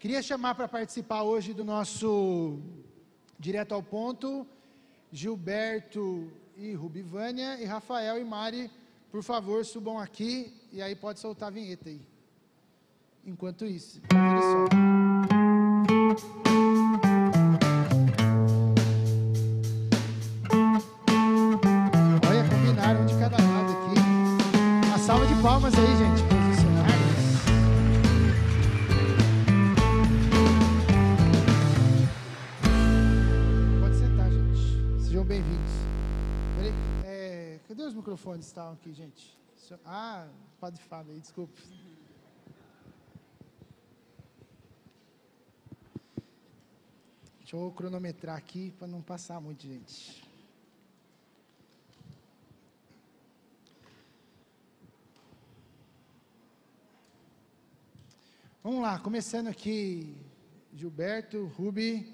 Queria chamar para participar hoje do nosso Direto ao Ponto, Gilberto e Rubivânia, e Rafael e Mari, por favor, subam aqui, e aí pode soltar a vinheta aí. Enquanto isso, eles sobem. Olha, combinaram de cada lado aqui. Uma salva de palmas aí, gente, posicionados. Pode sentar, gente. Sejam bem-vindos. Peraí, cadê os microfones que estavam aqui, gente? Ah, Padre Fábio aí, desculpa. Deixa eu cronometrar aqui para não passar muito, gente. Vamos lá, começando aqui, Gilberto, Rubi,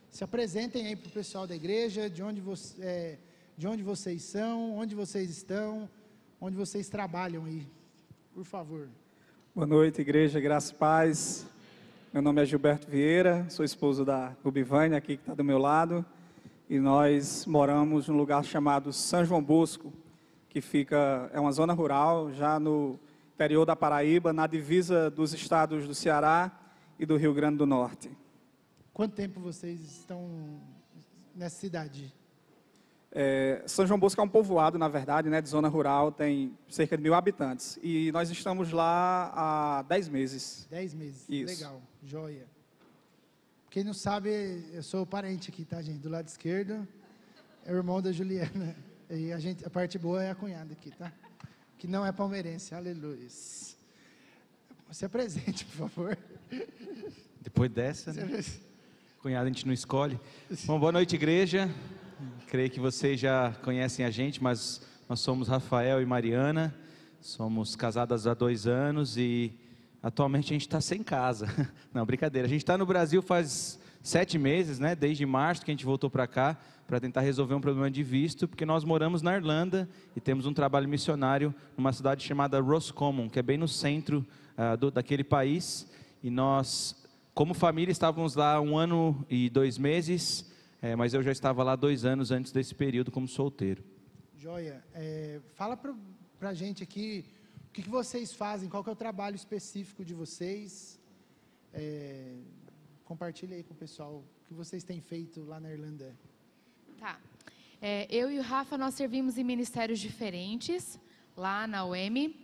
se apresentem aí para o pessoal da igreja, de onde vocês são, onde vocês estão, onde vocês trabalham aí, por favor. Boa noite, igreja, graça e paz. Meu nome é Gilberto Vieira, sou esposo da Rubivânia, aqui que está do meu lado, e nós moramos num lugar chamado São João Bosco, que é uma zona rural, já no interior da Paraíba, na divisa dos estados do Ceará e do Rio Grande do Norte. Quanto tempo vocês estão nessa cidade? São João Bosco é um povoado, na verdade, né, de zona rural, tem cerca de 1.000 habitantes. E nós estamos lá há 10 meses. 10 meses, Isso. Legal, joia. Quem não sabe, eu sou parente aqui, tá, gente? Do lado esquerdo, é o irmão da Juliana. E a parte boa é a cunhada aqui, tá? Que não é palmeirense, aleluia. Se apresente, por favor. Depois dessa, né? Cunhado a gente não escolhe. Bom, boa noite, igreja. Creio que vocês já conhecem a gente, mas nós somos Rafael e Mariana, somos casados há 2 anos e atualmente a gente está sem casa. Não, brincadeira, a gente está no Brasil faz 7 meses, né? Desde março que a gente voltou para cá, para tentar resolver um problema de visto, porque nós moramos na Irlanda e temos um trabalho missionário numa cidade chamada Roscommon, que é bem no centro daquele país, e nós, como família, estávamos lá 1 ano e 2 meses, mas eu já estava lá 2 anos antes desse período como solteiro. Joia. Fala para a gente aqui, o que vocês fazem, qual que é o trabalho específico de vocês? Compartilha aí com o pessoal o que vocês têm feito lá na Irlanda. Tá. Eu e o Rafa, nós servimos em ministérios diferentes, lá na UEM.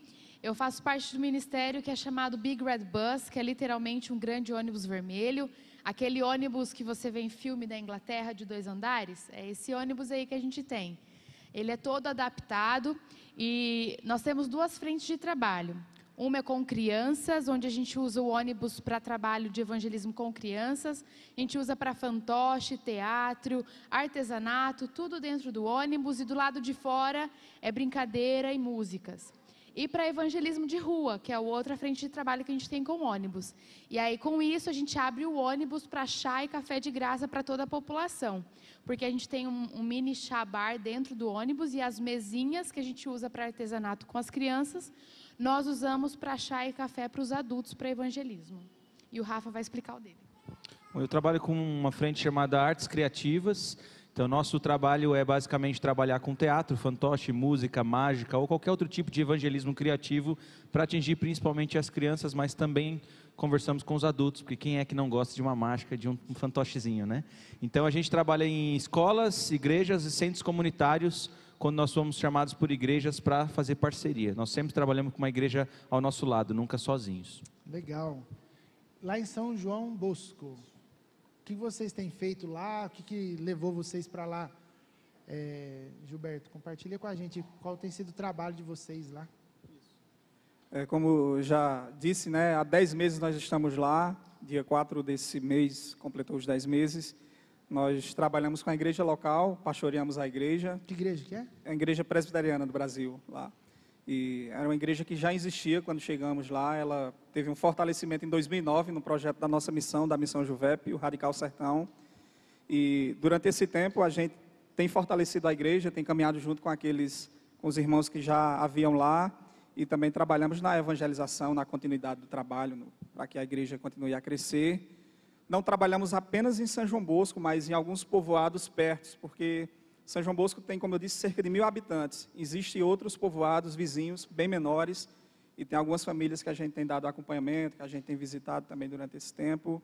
Eu faço parte do ministério que é chamado Big Red Bus, que é literalmente um grande ônibus vermelho. Aquele ônibus que você vê em filme da Inglaterra de 2 andares, é esse ônibus aí que a gente tem. Ele é todo adaptado e nós temos 2 frentes de trabalho. Uma é com crianças, onde a gente usa o ônibus para trabalho de evangelismo com crianças. A gente usa para fantoche, teatro, artesanato, tudo dentro do ônibus. E do lado de fora é brincadeira e músicas. E para evangelismo de rua, que é a outra frente de trabalho que a gente tem com ônibus. E aí, com isso, a gente abre o ônibus para chá e café de graça para toda a população. Porque a gente tem um mini chá bar dentro do ônibus e as mesinhas que a gente usa para artesanato com as crianças, nós usamos para chá e café para os adultos, para evangelismo. E o Rafa vai explicar o dele. Bom, eu trabalho com uma frente chamada Artes Criativas. Então, nosso trabalho é basicamente trabalhar com teatro, fantoche, música, mágica ou qualquer outro tipo de evangelismo criativo para atingir principalmente as crianças, mas também conversamos com os adultos, porque quem é que não gosta de uma mágica, de um fantochezinho, né? Então, a gente trabalha em escolas, igrejas e centros comunitários, quando nós somos chamados por igrejas para fazer parceria. Nós sempre trabalhamos com uma igreja ao nosso lado, nunca sozinhos. Legal. Lá em São João Bosco, o que vocês têm feito lá? O que levou vocês para lá? Gilberto, compartilha com a gente qual tem sido o trabalho de vocês lá. Como já disse, né, há 10 meses nós estamos lá, dia 4 desse mês completou os 10 meses. Nós trabalhamos com a igreja local, pastoreamos a igreja. Que igreja que é? É a Igreja Presbiteriana do Brasil, lá. E era uma igreja que já existia quando chegamos lá. Ela teve um fortalecimento em 2009 no projeto da nossa missão, da Missão Juvep, o Radical Sertão. E durante esse tempo a gente tem fortalecido a igreja, tem caminhado junto com os irmãos que já haviam lá. E também trabalhamos na evangelização, na continuidade do trabalho, para que a igreja continue a crescer. não trabalhamos apenas em São João Bosco, mas em alguns povoados perto, porque São João Bosco tem, como eu disse, cerca de 1.000 habitantes. Existem outros povoados vizinhos, bem menores, e tem algumas famílias que a gente tem dado acompanhamento, que a gente tem visitado também durante esse tempo.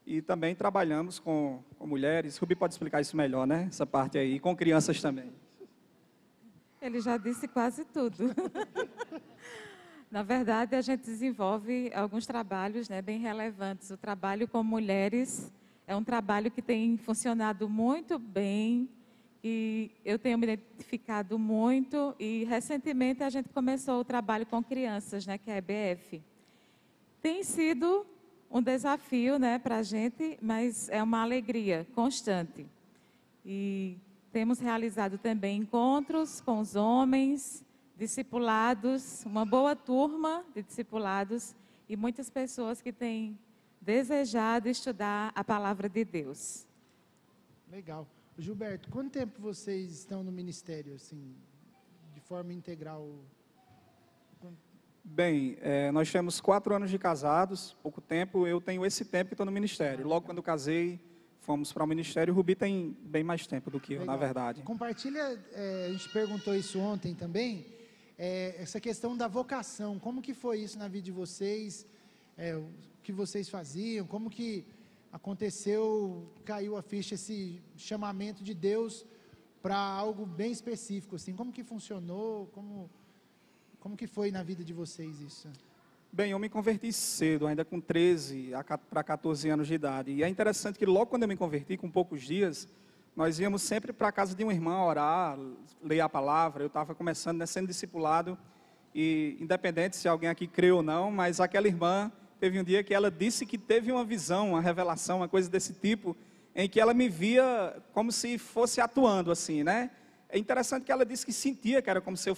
E também trabalhamos com mulheres. Rubi pode explicar isso melhor, né? Essa parte aí, com crianças também. Ele já disse quase tudo. Na verdade, a gente desenvolve alguns trabalhos, né, bem relevantes. O trabalho com mulheres é um trabalho que tem funcionado muito bem e eu tenho me identificado muito. E, recentemente, a gente começou o trabalho com crianças, né, que é a EBF. Tem sido um desafio, né, para a gente, mas é uma alegria constante. E temos realizado também encontros com os homens, discipulados, uma boa turma de discipulados e muitas pessoas que têm desejado estudar a palavra de Deus. Legal. Gilberto, quanto tempo vocês estão no ministério, assim, de forma integral? Bem, nós temos 4 anos de casados, pouco tempo. Eu tenho esse tempo que estou no ministério. Logo quando casei, fomos para o ministério. O Rubi tem bem mais tempo do que eu, na verdade. Compartilha, a gente perguntou isso ontem também, essa questão da vocação. Como que foi isso na vida de vocês? O que vocês faziam? Como que aconteceu, caiu a ficha, esse chamamento de Deus para algo bem específico, assim? Como que funcionou? Como que foi na vida de vocês isso? Bem, eu me converti cedo, ainda com 13 para 14 anos de idade. E é interessante que logo quando eu me converti, com poucos dias, nós íamos sempre para a casa de uma irmã orar, ler a palavra. Eu estava começando, né, sendo discipulado, e independente se alguém aqui crê ou não, mas aquela irmã, teve um dia que ela disse que teve uma visão, uma revelação, uma coisa desse tipo, em que ela me via como se fosse atuando assim, né? É interessante que ela disse que sentia que era como se eu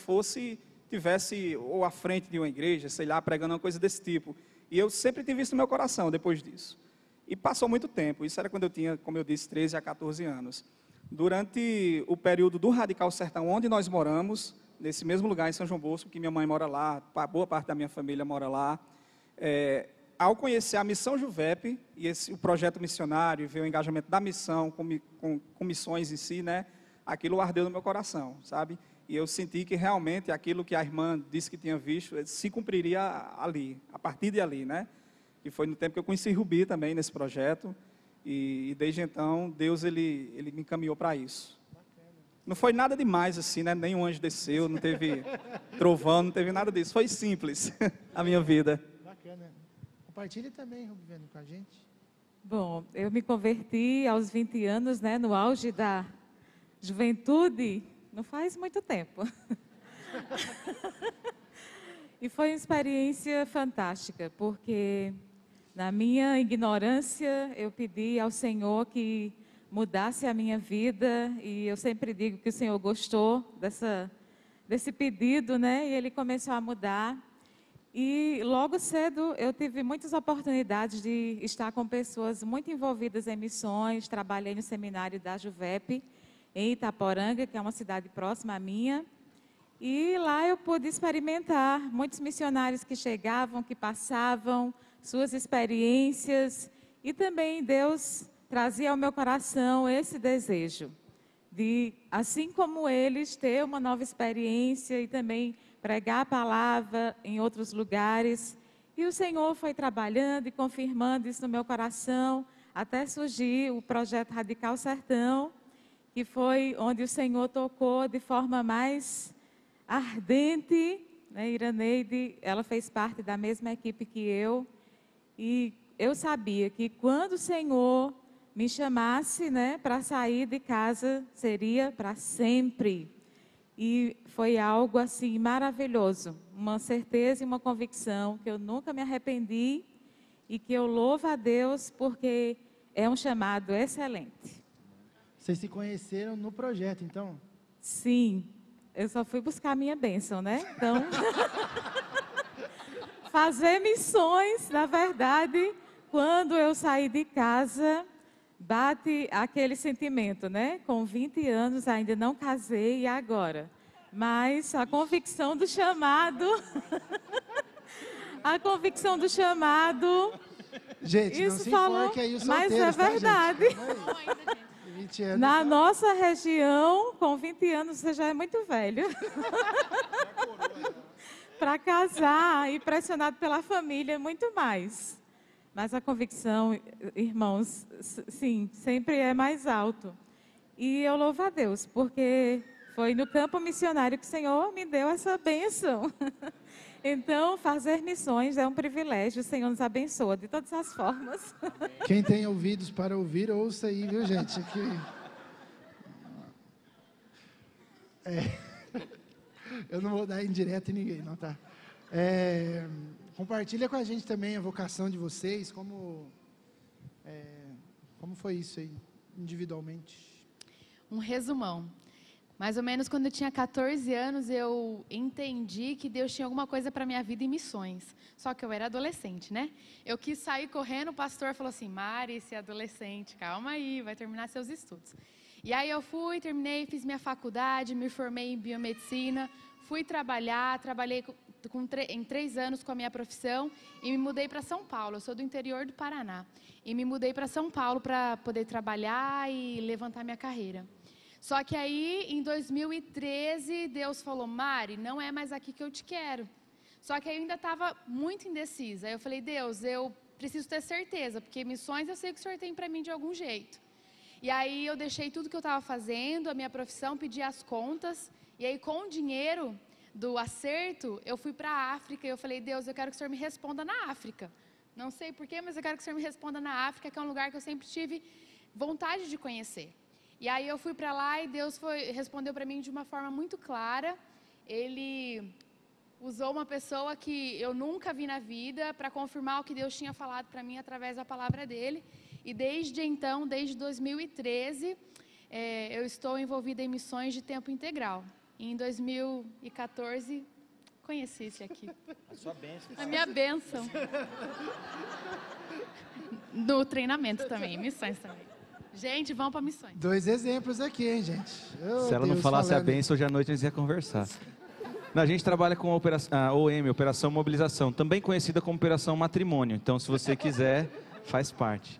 tivesse ou à frente de uma igreja, sei lá, pregando uma coisa desse tipo. E eu sempre tive isso no meu coração depois disso. E passou muito tempo, isso era quando eu tinha, como eu disse, 13 a 14 anos. Durante o período do Radical Sertão, onde nós moramos, nesse mesmo lugar em São João Bosco, que minha mãe mora lá, boa parte da minha família mora lá, ao conhecer a Missão Juvep, e o projeto missionário, ver o engajamento da missão, com missões em si, né, aquilo ardeu no meu coração, sabe? E eu senti que realmente aquilo que a irmã disse que tinha visto, se cumpriria ali, a partir de ali, né? E foi no tempo que eu conheci Rubi também nesse projeto, e desde então Deus ele me encaminhou para isso. Não foi nada demais assim, né? Nenhum anjo desceu, não teve trovão, não teve nada disso. Foi simples a minha vida. Bacana. Compartilhe também, Rubi, vendo com a gente. Bom, eu me converti aos 20 anos, né, no auge da juventude, não faz muito tempo. E foi uma experiência fantástica, porque na minha ignorância eu pedi ao Senhor que mudasse a minha vida, e eu sempre digo que o Senhor gostou desse pedido, né? E Ele começou a mudar. E logo cedo eu tive muitas oportunidades de estar com pessoas muito envolvidas em missões. Trabalhei no seminário da Juvep, em Itaporanga, que é uma cidade próxima à minha. E lá eu pude experimentar muitos missionários que chegavam, que passavam, suas experiências. E também Deus trazia ao meu coração esse desejo de, assim como eles, ter uma nova experiência e também pregar a palavra em outros lugares. E o Senhor foi trabalhando e confirmando isso no meu coração, até surgir o projeto Radical Sertão, que foi onde o Senhor tocou de forma mais ardente, né? Iraneide, ela fez parte da mesma equipe que eu, e eu sabia que quando o Senhor me chamasse, né, para sair de casa, seria para sempre. E foi algo assim maravilhoso, uma certeza e uma convicção que eu nunca me arrependi e que eu louvo a Deus porque é um chamado excelente. Vocês se conheceram no projeto, então? Sim, eu só fui buscar a minha bênção, né? Então, fazer missões, na verdade, quando eu saí de casa, bate aquele sentimento, né? Com 20 anos ainda não casei, e agora? Mas a convicção do chamado, a convicção do chamado Gente, não Isso se falou, enforque aí os mas solteiros, é verdade. Tá, gente? Não, ainda, gente. 20 anos. Na tá? nossa região, com 20 anos, você já é muito velho. Para casar, impressionado pela família, muito mais. Mas a convicção, irmãos, sim, sempre é mais alto. E eu louvo a Deus, porque foi no campo missionário que o Senhor me deu essa bênção. Então, fazer missões é um privilégio, o Senhor nos abençoa de todas as formas. Quem tem ouvidos para ouvir, ouça aí, viu, gente? Aqui. Eu não vou dar indireta em ninguém, não, tá? Compartilha com a gente também a vocação de vocês, como foi isso aí, individualmente. Um resumão. Mais ou menos quando eu tinha 14 anos, eu entendi que Deus tinha alguma coisa para minha vida em missões. Só que eu era adolescente, né? Eu quis sair correndo, o pastor falou assim, Mari, você é adolescente, calma aí, vai terminar seus estudos. E aí eu fui, terminei, fiz minha faculdade, me formei em biomedicina, fui trabalhar, trabalhei em 3 anos com a minha profissão e me mudei para São Paulo. Eu sou do interior do Paraná. E me mudei para São Paulo para poder trabalhar e levantar minha carreira. Só que aí, em 2013, Deus falou, Mari, não é mais aqui que eu te quero. Só que aí eu ainda estava muito indecisa. Aí eu falei, Deus, eu preciso ter certeza, porque missões eu sei que o Senhor tem para mim de algum jeito. E aí eu deixei tudo que eu estava fazendo, a minha profissão, pedi as contas. E aí com o dinheiro do acerto, eu fui para a África e eu falei, Deus, eu quero que o Senhor me responda na África. Não sei porquê, mas eu quero que o Senhor me responda na África, que é um lugar que eu sempre tive vontade de conhecer. E aí eu fui para lá e Deus respondeu para mim de uma forma muito clara. Ele usou uma pessoa que eu nunca vi na vida para confirmar o que Deus tinha falado para mim através da palavra dele. E desde então, desde 2013, eu estou envolvida em missões de tempo integral. E em 2014, conheci esse aqui. A sua bênção. A minha bênção. Do treinamento também, missões também. Gente, vamos para missões. 2 exemplos aqui, hein, gente? Se ela não falasse a bênção, hoje à noite a gente ia conversar. Não, a gente trabalha com a OM, Operação Mobilização, também conhecida como Operação Matrimônio. Então, se você quiser, faz parte.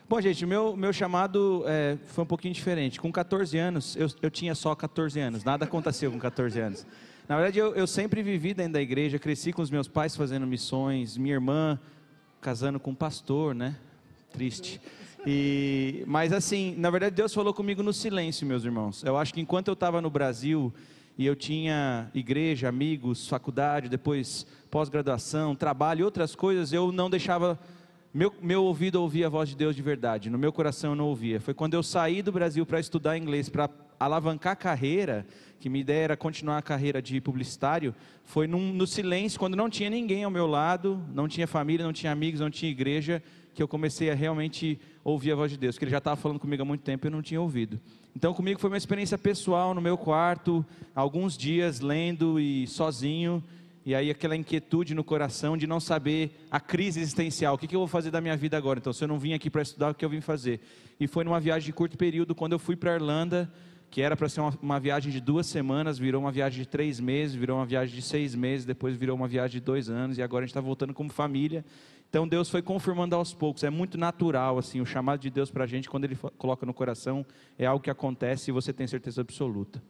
Bom, gente, o meu chamado foi um pouquinho diferente. Com 14 anos, eu tinha só 14 anos, nada aconteceu com 14 anos. Na verdade, eu sempre vivi dentro da igreja, cresci com os meus pais fazendo missões, minha irmã casando com um pastor, né? Triste. Mas assim, na verdade Deus falou comigo no silêncio, meus irmãos. Eu acho que enquanto eu estava no Brasil e eu tinha igreja, amigos, faculdade, depois pós-graduação, trabalho e outras coisas, eu não deixava, meu ouvido ouvir a voz de Deus de verdade, no meu coração eu não ouvia. Foi quando eu saí do Brasil para estudar inglês, para alavancar a carreira, que minha ideia era continuar a carreira de publicitário, foi no silêncio, quando não tinha ninguém ao meu lado, não tinha família, não tinha amigos, não tinha igreja, que eu comecei a realmente ouvir a voz de Deus, que Ele já estava falando comigo há muito tempo e eu não tinha ouvido. Então comigo foi uma experiência pessoal no meu quarto, alguns dias lendo e sozinho, e aí aquela inquietude no coração de não saber a crise existencial, o que eu vou fazer da minha vida agora? Então se eu não vim aqui para estudar, o que eu vim fazer? E foi numa viagem de curto período, quando eu fui para a Irlanda, que era para ser uma viagem de 2 semanas, virou uma viagem de 3 meses, virou uma viagem de 6 meses, depois virou uma viagem de 2 anos, e agora a gente está voltando como família. Então Deus foi confirmando aos poucos, é muito natural assim, o chamado de Deus para a gente, quando Ele coloca no coração, é algo que acontece e você tem certeza absoluta.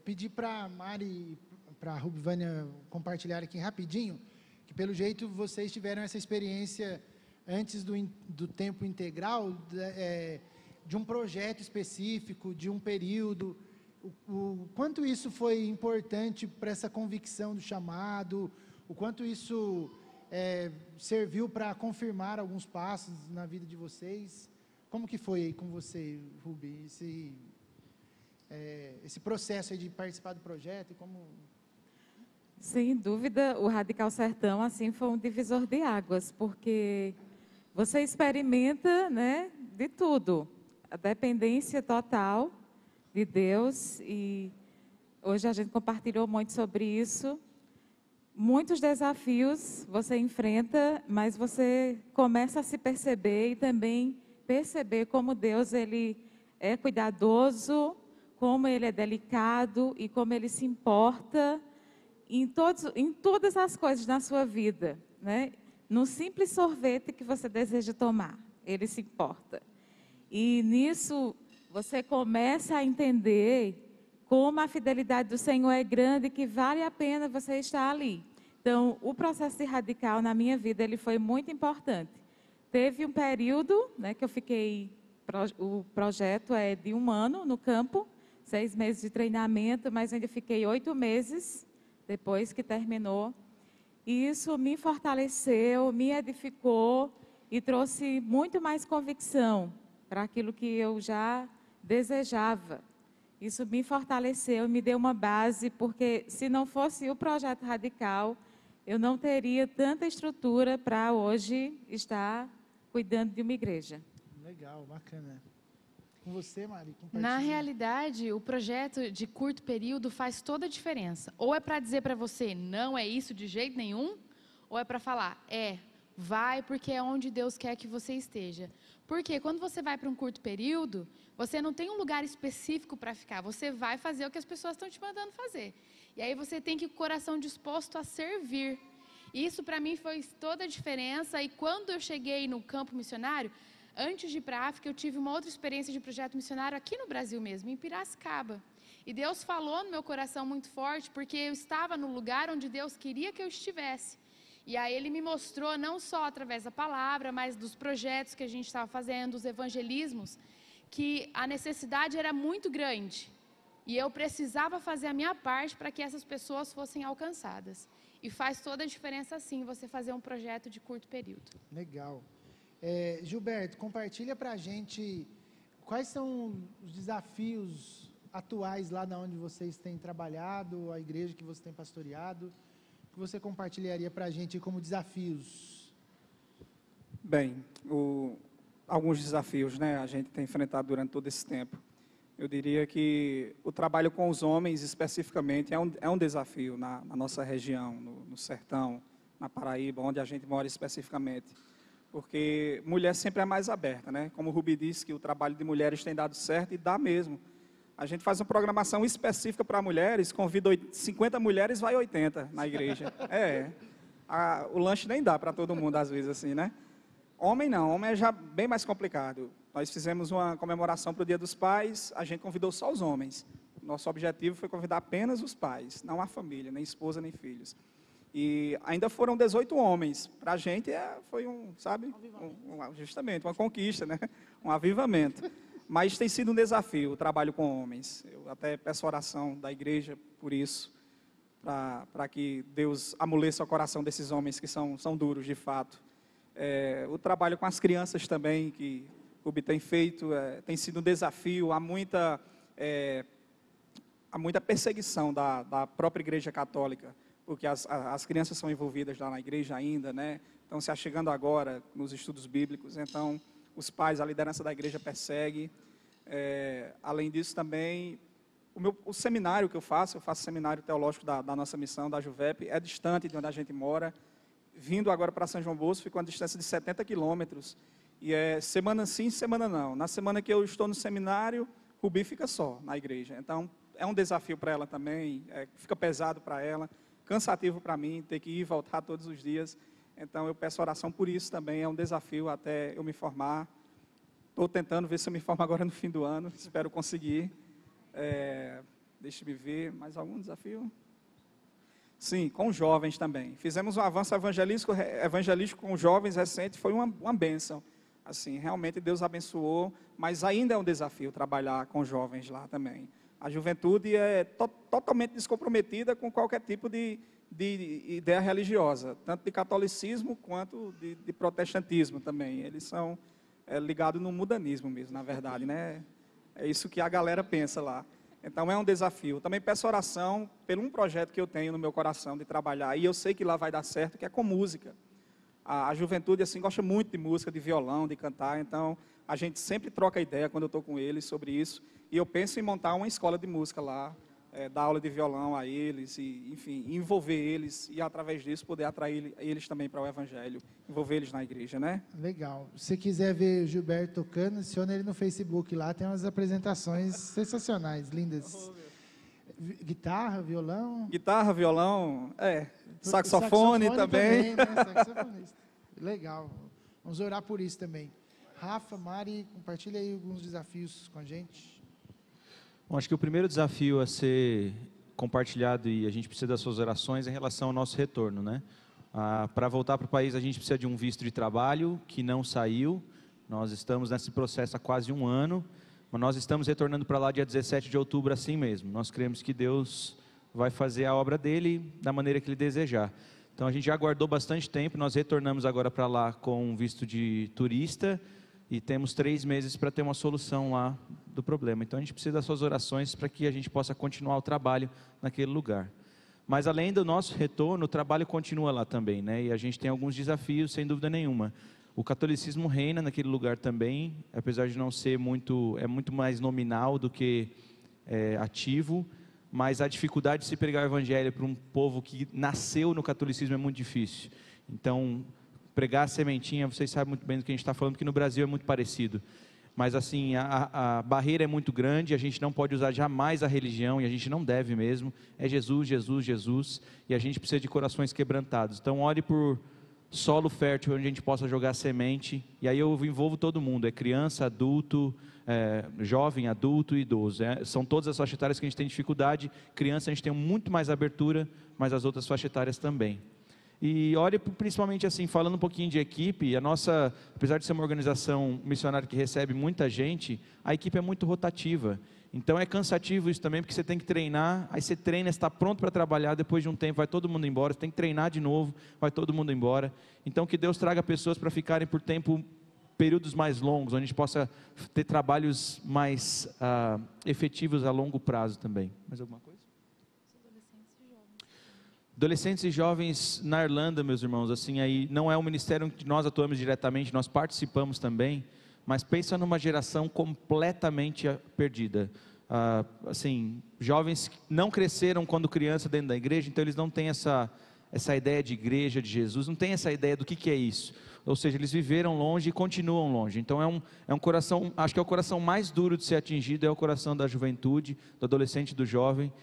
Pedi para a Mari e para a Rubivânia compartilhar aqui rapidinho, que pelo jeito vocês tiveram essa experiência antes do tempo integral, de um projeto específico, de um período, o quanto isso foi importante para essa convicção do chamado, o quanto isso serviu para confirmar alguns passos na vida de vocês. Como que foi aí com você, Rubi, esse processo aí de participar do projeto e como... Sem dúvida, o Radical Sertão assim foi um divisor de águas, porque você experimenta, né, de tudo, a dependência total de Deus, e hoje a gente compartilhou muito sobre isso. Muitos desafios você enfrenta, mas você começa a se perceber e também perceber como Deus ele é cuidadoso, como Ele é delicado e como Ele se importa em todas as coisas na sua vida, né? num simples sorvete que você deseja tomar. Ele se importa. E nisso você começa a entender como a fidelidade do Senhor é grande, que vale a pena você estar ali. Então, o processo de radical na minha vida, ele foi muito importante. Teve um período, né, que eu fiquei, o projeto é de 1 ano no campo, 6 meses de treinamento, mas ainda fiquei 8 meses depois que terminou. E isso me fortaleceu, me edificou e trouxe muito mais convicção para aquilo que eu já desejava. Isso me fortaleceu, me deu uma base, porque se não fosse o projeto radical, eu não teria tanta estrutura para hoje estar cuidando de uma igreja. Legal, bacana. Com você, Mari, Na realidade, o projeto de curto período faz toda a diferença. Ou é para dizer para você, não é isso de jeito nenhum, ou é para falar, vai porque é onde Deus quer que você esteja. Porque quando você vai para um curto período, você não tem um lugar específico para ficar, você vai fazer o que as pessoas estão te mandando fazer. E aí você tem que ir com o coração disposto a servir. Isso para mim fez toda a diferença, e quando eu cheguei no campo missionário, antes de ir para a África, eu tive uma outra experiência de projeto missionário aqui no Brasil mesmo, em Piracicaba. E Deus falou no meu coração muito forte, porque eu estava no lugar onde Deus queria que eu estivesse. E aí Ele me mostrou, não só através da palavra, mas dos projetos que a gente estava fazendo, dos evangelismos, que a necessidade era muito grande. E eu precisava fazer a minha parte para que essas pessoas fossem alcançadas. E faz toda a diferença, sim, você fazer um projeto de curto período. Legal. Gilberto, compartilha para a gente quais são os desafios atuais lá na onde vocês têm trabalhado, a igreja que você tem pastoreado, que você compartilharia para a gente como desafios? Bem, alguns desafios, né, a gente tem enfrentado durante todo esse tempo. Eu diria que o trabalho com os homens, especificamente, é um desafio na nossa região, no sertão, na Paraíba, onde a gente mora especificamente. Porque mulher sempre é mais aberta, né? Como o Rubi disse, que o trabalho de mulheres tem dado certo, e dá mesmo. A gente faz uma programação específica para mulheres, convida 50 mulheres, vai 80 na igreja. O lanche nem dá para todo mundo, às vezes, assim, né? Homem não, homem é já bem mais complicado. Nós fizemos uma comemoração para o Dia dos Pais, a gente convidou só os homens. Nosso objetivo foi convidar apenas os pais, não a família, nem esposa, nem filhos. E ainda foram 18 homens. Para a gente foi justamente uma conquista, né? Um avivamento. Mas tem sido um desafio o trabalho com homens. Eu até peço oração da igreja por isso, para que Deus amoleça o coração desses homens que são duros de fato. O trabalho com as crianças também, que o Rubi tem feito, tem sido um desafio. Há muita perseguição da própria igreja católica, porque as crianças são envolvidas lá na igreja ainda, né? Estão se achegando agora nos estudos bíblicos, então os pais, a liderança da igreja persegue. Além disso também, o seminário que eu faço seminário teológico da nossa missão, da Juvep, é distante de onde a gente mora. Vindo agora para São João Bosco, fica uma distância de 70 quilômetros, e semana sim, semana não. Na semana que eu estou no seminário, Rubi fica só na igreja, então é um desafio para ela também, fica pesado para ela, cansativo para mim, ter que ir e voltar todos os dias. Então eu peço oração por isso também, é um desafio até eu me formar. Estou tentando ver se eu me formo agora no fim do ano, espero conseguir. Deixa-me ver, mais algum desafio? Sim, com jovens também. Fizemos um avanço evangelístico com jovens recente, foi uma bênção. Assim, realmente Deus abençoou, mas ainda é um desafio trabalhar com jovens lá também. A juventude é totalmente descomprometida com qualquer tipo de ideia religiosa, tanto de catolicismo quanto de protestantismo também. Eles são ligados no mudanismo mesmo, na verdade, né? É isso que a galera pensa lá. Então é um desafio. Também peço oração por um projeto que eu tenho no meu coração de trabalhar, e eu sei que lá vai dar certo, que é com música. A juventude assim gosta muito de música, de violão, de cantar, então a gente sempre troca ideia quando eu estou com eles sobre isso, e eu penso em montar uma escola de música lá, dar aula de violão a eles, e, enfim, envolver eles, e através disso poder atrair eles também para o Evangelho, envolver eles na igreja, né? Legal. Se quiser ver o Gilberto tocando, adiciona ele no Facebook lá, tem umas apresentações sensacionais, lindas. Guitarra, violão? Guitarra, violão, saxofone também. Né? Saxofonista. Legal. Vamos orar por isso também. Rafa, Mari, compartilha aí alguns desafios com a gente. Bom, acho que o primeiro desafio a ser compartilhado, e a gente precisa das suas orações, é em relação ao nosso retorno, né? Para voltar para o país, a gente precisa de um visto de trabalho que não saiu. Nós estamos nesse processo há quase um ano, mas nós estamos retornando para lá dia 17 de outubro assim mesmo. Nós cremos que Deus vai fazer a obra dele da maneira que ele desejar. Então a gente já aguardou bastante tempo, nós retornamos agora para lá com um visto de turista e temos 3 meses para ter uma solução lá do problema. Então a gente precisa das suas orações para que a gente possa continuar o trabalho naquele lugar. Mas além do nosso retorno, o trabalho continua lá também, né? E a gente tem alguns desafios, sem dúvida nenhuma. O catolicismo reina naquele lugar também, apesar de não ser muito, é muito mais nominal do que ativo, mas a dificuldade de se pregar o evangelho para um povo que nasceu no catolicismo é muito difícil. Então, pregar a sementinha, vocês sabem muito bem do que a gente está falando, porque no Brasil é muito parecido. Mas assim, a barreira é muito grande, a gente não pode usar jamais a religião, e a gente não deve mesmo, é Jesus, Jesus, Jesus, e a gente precisa de corações quebrantados. Então ore por solo fértil, onde a gente possa jogar semente, e aí eu envolvo todo mundo, é criança, adulto, jovem, adulto e idoso, são todas as faixas etárias que a gente tem dificuldade. Criança a gente tem muito mais abertura, mas as outras faixas etárias também. E ore principalmente assim, falando um pouquinho de equipe, a nossa, apesar de ser uma organização missionária que recebe muita gente, a equipe é muito rotativa. Então é cansativo isso também, porque você tem que treinar, aí você treina, está pronto para trabalhar, depois de um tempo vai todo mundo embora, você tem que treinar de novo, vai todo mundo embora. Então que Deus traga pessoas para ficarem por períodos mais longos, onde a gente possa ter trabalhos mais efetivos a longo prazo também. Mais alguma coisa? Adolescentes e jovens na Irlanda, meus irmãos, assim, aí não é um ministério que nós atuamos diretamente, nós participamos também, mas pensa numa geração completamente perdida. Assim, jovens que não cresceram quando criança dentro da igreja, então eles não têm essa ideia de igreja, de Jesus, não tem essa ideia do que é isso. Ou seja, eles viveram longe e continuam longe. Então é um coração, acho que é o coração mais duro de ser atingido, é o coração da juventude, do adolescente e do jovem,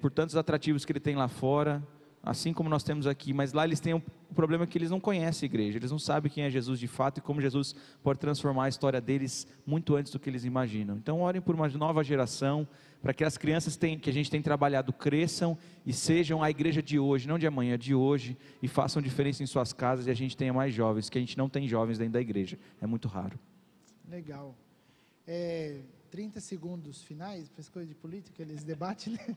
por tantos atrativos que ele tem lá fora, assim como nós temos aqui, mas lá eles têm o problema que eles não conhecem a igreja, eles não sabem quem é Jesus de fato e como Jesus pode transformar a história deles muito antes do que eles imaginam. Então orem por uma nova geração, para que as crianças que a gente tem trabalhado cresçam e sejam a igreja de hoje, não de amanhã, de hoje, e façam diferença em suas casas e a gente tenha mais jovens, que a gente não tem jovens dentro da igreja, é muito raro. Legal. 30 segundos finais para as coisas de política, eles debatem, né?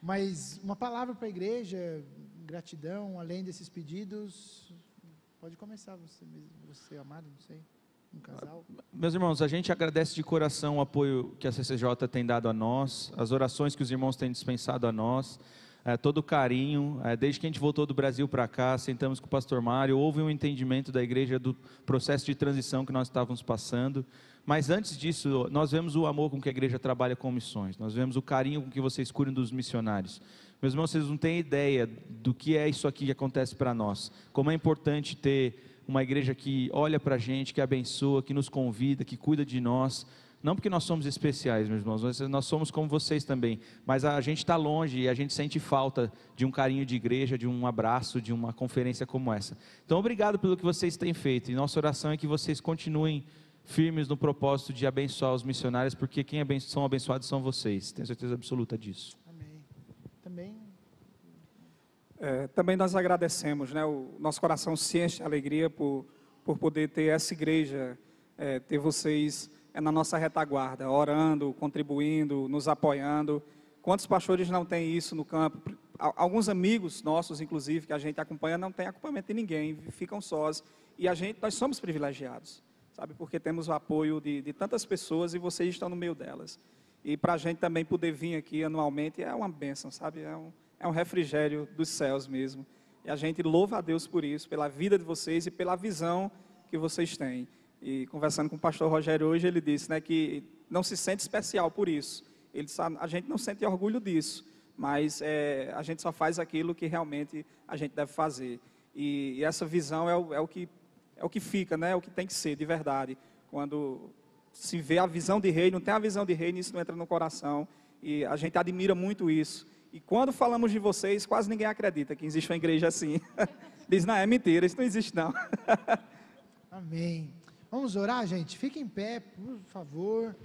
Mas uma palavra para a igreja, gratidão, além desses pedidos, pode começar você amado, não sei, um casal. Meus irmãos, a gente agradece de coração o apoio que a CCJ tem dado a nós, as orações que os irmãos têm dispensado a nós, todo o carinho, desde que a gente voltou do Brasil para cá, sentamos com o pastor Mário, houve um entendimento da igreja do processo de transição que nós estávamos passando, mas antes disso, nós vemos o amor com que a igreja trabalha com missões, nós vemos o carinho com que vocês cuidam dos missionários. Meus irmãos, vocês não têm ideia do que é isso aqui que acontece para nós, como é importante ter uma igreja que olha para a gente, que abençoa, que nos convida, que cuida de nós, não porque nós somos especiais, meus irmãos, nós somos como vocês também, mas a gente está longe e a gente sente falta de um carinho de igreja, de um abraço, de uma conferência como essa. Então obrigado pelo que vocês têm feito, e nossa oração é que vocês continuem firmes no propósito de abençoar os missionários, porque quem são abençoados são vocês, tenho certeza absoluta disso. Amém. Também nós agradecemos, né? O nosso coração se enche de alegria por poder ter essa igreja, ter vocês na nossa retaguarda, orando, contribuindo, nos apoiando. Quantos pastores não têm isso no campo? Alguns amigos nossos, inclusive, que a gente acompanha, não tem acompanhamento de ninguém, ficam sós. E nós somos privilegiados, sabe? Porque temos o apoio de tantas pessoas e vocês estão no meio delas. E para a gente também poder vir aqui anualmente é uma bênção, sabe? É um refrigério dos céus mesmo. E a gente louva a Deus por isso, pela vida de vocês e pela visão que vocês têm. E conversando com o pastor Rogério hoje, ele disse, né, que não se sente especial por isso. Ele disse, a gente não sente orgulho disso, mas a gente só faz aquilo que realmente a gente deve fazer. E essa visão é o que fica, né, é o que tem que ser de verdade. Quando se vê a visão de reino, não tem a visão de reino, isso não entra no coração. E a gente admira muito isso. E quando falamos de vocês, quase ninguém acredita que existe uma igreja assim. Diz, não, é mentira, isso não existe não. Amém. Vamos orar, gente? Fique em pé, por favor.